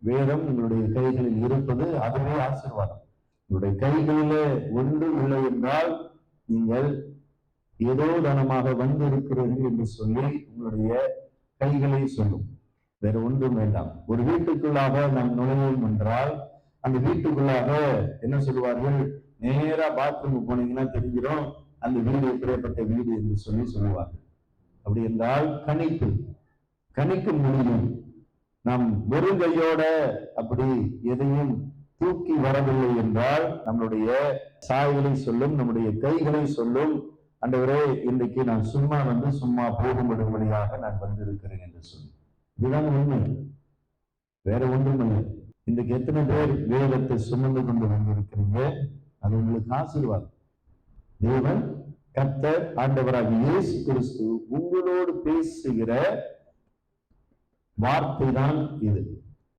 வேதம் உங்களுடைய கைகளில் இருப்பது அதுவே ஆசீர்வாதம். உங்களுடைய கைகளிலே ஒன்று இல்லை என்றால் நீங்கள் ஏதோ தனமாக வந்து இருக்கிறீர்கள் என்று சொல்லி உங்களுடைய கைகளை சொல்லும். வேற ஒன்றும் வேண்டாம். ஒரு வீட்டுக்குள்ளாக நாம் நுழைவோம் என்றால் அந்த வீட்டுக்குள்ளாக என்ன சொல்லுவார்கள், நேரா பாத்ரூம் போனீங்கன்னா தெரிஞ்சிடும் அந்த வீடு எப்படிப்பட்ட வீடு என்று சொல்லி சொல்லுவார்கள். அப்படி என்றால் கணிக்க முடியும். நாம் வெறும் கையோட அப்படி எதையும் தூக்கி வரவில்லை என்றால் நம்மளுடைய சாய்களை சொல்லும், நம்முடைய கைகளை சொல்லும், ஆண்டவரே இன்றைக்கு நான் சும்மா போகும்படியாக நான் வந்திருக்கிறேன் என்று சொல்லி. இதுதான் உண்மை, வேற ஒன்றும் இல்லை. இன்றைக்கு எத்தனை பேர் வேதத்தை சுமந்து கொண்டு வந்திருக்கிறீங்க? அது உங்களுக்கு ஆசீர்வாதம். தேவன் கர்த்தர் ஆண்டவராக இயேசு கிறிஸ்து உங்களோடு பேசுகிற வார்த்தை தான் இது.